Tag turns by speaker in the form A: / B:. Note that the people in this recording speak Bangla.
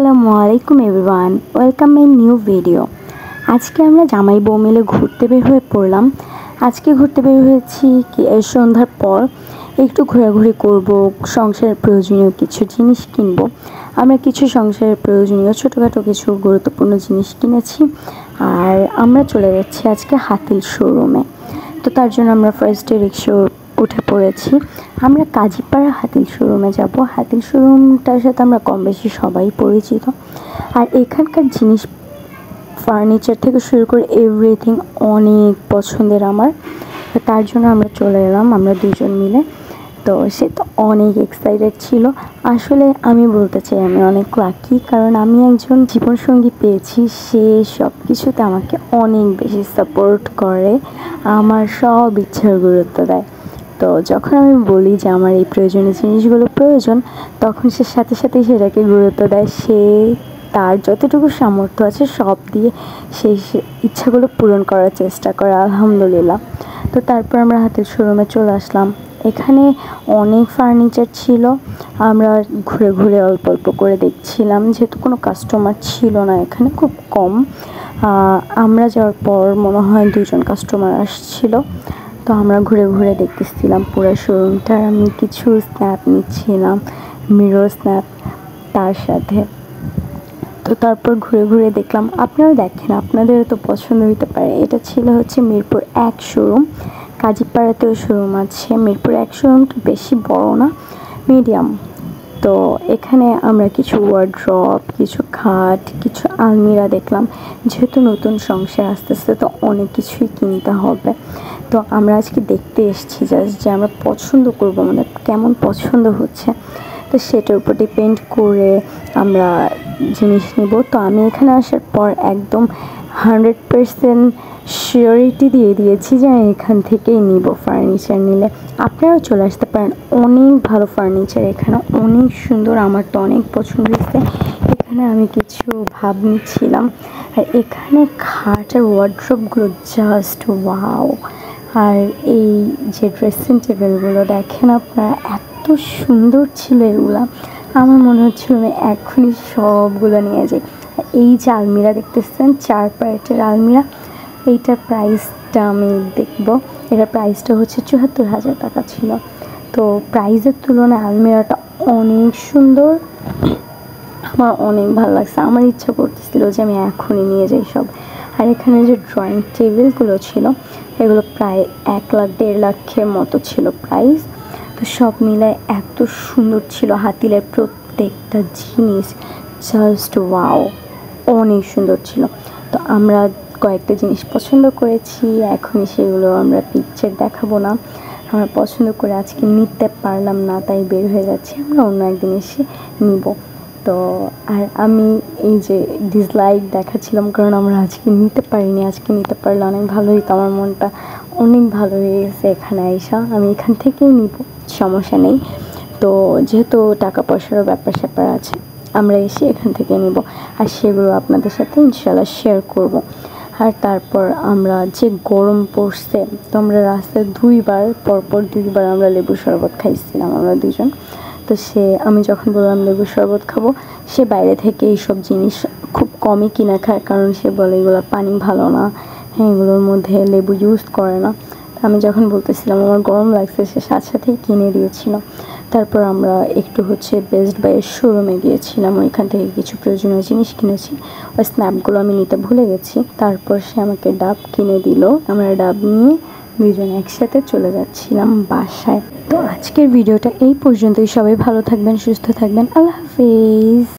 A: আসসালামু আলাইকুম everyone, welcome my new video. আজকে আমরা জামাই বউ মিলে ঘুরতে বের হয়ে পড়লাম। আজকে ঘুরতে বের হয়েছি সন্ধ্যার পর। একটু ঘোরাঘুরি করব, সংসারের প্রয়োজনীয় কিছু জিনিস কিনব। আমরা কিছু সংসারের প্রয়োজনীয় ছোটোখাটো কিছু গুরুত্বপূর্ণ জিনিস কিনেছি। আর আমরা চলে যাচ্ছি আজকে হাতিল শোরুমে। তো তার জন্য আমরা ফার্স্টে রিক্সা উঠে পড়েছি। আমরা কাজীপাড়া হাতিল শোরুমে যাব। হাতিল শোরুমটার সাথে আমরা কম বেশি সবাই পরিচিত। আর এখানকার জিনিস, ফার্নিচার থেকে শুরু করে এভরিথিং অনেক পছন্দের আমার। তার জন্য আমরা চলে এলাম, আমরা দুজন মিলে। তো সে তো অনেক এক্সাইটেড ছিল। আসলে আমি বলতে চাই আমি অনেক লাকি, কারণ আমি একজন জীবনসঙ্গী পেয়েছি। সে সব কিছুতে আমাকে অনেক বেশি সাপোর্ট করে, আমার সব ইচ্ছার গুরুত্ব দেয়। তো যখন আমি বলি যে আমার এই প্রয়োজনীয় জিনিসগুলো প্রয়োজন, তখন সে সাথে সাথেই সেটাকে গুরুত্ব দেয়। সে তার যতটুকু সামর্থ্য আছে সব দিয়ে সেই ইচ্ছাগুলো পূরণ করার চেষ্টা করে, আলহামদুলিল্লাহ। তো তারপর আমরা হাতিল শোরুমে চলে আসলাম। এখানে অনেক ফার্নিচার ছিল। আমরা ঘুরে ঘুরে অল্প অল্প করে দেখছিলাম, যেহেতু কোনো কাস্টমার ছিল না এখানে, খুব কম। আমরা যাওয়ার পর মনে হয় 2জন কাস্টমার আসছিল। তো আমরা ঘুরে ঘুরে দেখতেছিলাম পুরো শোরুমটা। আমি কিছু স্ন্যাপ নিচ্ছিলাম, মিরর স্ন্যাপ তার সাথে। তো তারপর ঘুরে ঘুরে দেখলাম, আপনারা দেখেন, আপনাদেরও তো পছন্দ হতে পারে। এটা ছিল হচ্ছে মিরপুর 1 শোরুম। কাজীপাড়াতেও শোরুম আছে। মিরপুর 1 শোরুমটা বেশি বড় না, মিডিয়াম। তো এখানে আমরা কিছু ওয়ার্ড্রপ, কিছু খাট, কিছু আলমিরা দেখলাম। যেহেতু নতুন সংসার আস্তে আস্তে তো অনেক কিছুই কিনতে হবে। তো আমরা আজকে দেখতে এসেছি জাস্ট যে আমরা পছন্দ করবো, আমাদের কেমন পছন্দ হচ্ছে, তো সেটার উপর ডিপেন্ড করে আমরা জিনিস নেব। তো আমি এখানে আসার পর একদম 100% শিওরিটি দিয়ে দিয়েছি যে আমি এখান থেকেই নিব ফার্নিচার। নিলে আপনারাও চলে আসতে পারেন, অনেক ভালো ফার্নিচার এখানে, অনেক সুন্দর। আমার তো অনেক পছন্দ হয়েছে। এখানে আমি কিছু ভাব নিচ্ছিলাম। আর এখানে খাট আর ওয়ার্ড্রপগুলো জাস্ট ওয়াও। আর এই যে ড্রেসিং টেবিলগুলো দেখেন আপনারা, এত সুন্দর ছিল এগুলা। আমার মনে হচ্ছিল আমি এখনই সবগুলো নিয়ে যাই। এই যে আলমিরা দেখতেছেন, 4 পায়েটের আলমিরা, এইটার প্রাইসটা আমি দেখব। এটার প্রাইসটা হচ্ছে 74,000 টাকা ছিল। তো প্রাইসের তুলনায় আলমিরাটা অনেক সুন্দর, আমার অনেক ভালো লাগছে। আমার ইচ্ছা করতেছিল যে আমি এখনই নিয়ে যাই সব। আর এখানে যে ড্রয়িং টেবিলগুলো ছিল, এগুলো প্রায় 1 লাখ 1.5 লাখের মতো ছিল প্রাইস। তো সব মিলায় এত সুন্দর ছিল। হাতিলের প্রত্যেকটা জিনিস জাস্ট ওয়াও, অনেক সুন্দর ছিল। তো আমরা কয়েকটা জিনিস পছন্দ করেছি, এখনই সেগুলো আমরা পিকচার দেখাবো না। আমরা পছন্দ করে আজকে নিতে পারলাম না, তাই বের হয়ে যাচ্ছি। আমরা অন্য একদিন এসে নিব। তো আর আমি এই যে ডিসলাইক দেখাচ্ছিলাম, কারণ আমরা আজকে নিতে পারিনি। আজকে নিতে পারলে অনেক ভালো হতো, আমার মনটা অনেক ভালো হয়ে গেছে। এখানে আইসা আমি এখান থেকেই নিব, সমস্যা নেই। তো যেহেতু টাকা পয়সারও ব্যাপার স্যাপার আছে, আমরা এসে এখান থেকে নিব। আর সেগুলো আপনাদের সাথে ইনশাল্লাহ শেয়ার করব। আর তারপর আমরা যে গরম পড়ছে, তো আমরা রাস্তায় 2বার পরপর 2বার আমরা লেবু শরবত খাইছিলাম আমরা 2জন। তো আমি যখন বললাম লেবু শরবত খাবো, সে বাইরে থেকে এইসব জিনিস খুব কমই কিনে খায়, কারণ সে বলে এগুলো পানি ভালো না, হ্যাঁ এগুলোর মধ্যে লেবু ইউজ করে না। আমি যখন বলতেছিলাম আমার গরম লাগছে, সে সাথে সাথেই কিনে দিয়েছিল। তারপর আমরা একটু হচ্ছে বেস্ট বাইয়ের শোরুমে গিয়েছিলাম, ওইখান থেকে কিছু প্রয়োজনীয় জিনিস কিনেছি। ওই স্ন্যাপগুলো আমি নিতে ভুলে গেছি। তারপর সে আমাকে ডাব কিনে দিল। আমরা ডাব নিয়ে 2জন একসাথে চলে যাচ্ছিলাম বাসায়। তো আজকের ভিডিওটা এই পর্যন্তই। সবাই ভালো থাকবেন, সুস্থ থাকবেন। আল্লাহ হাফিজ।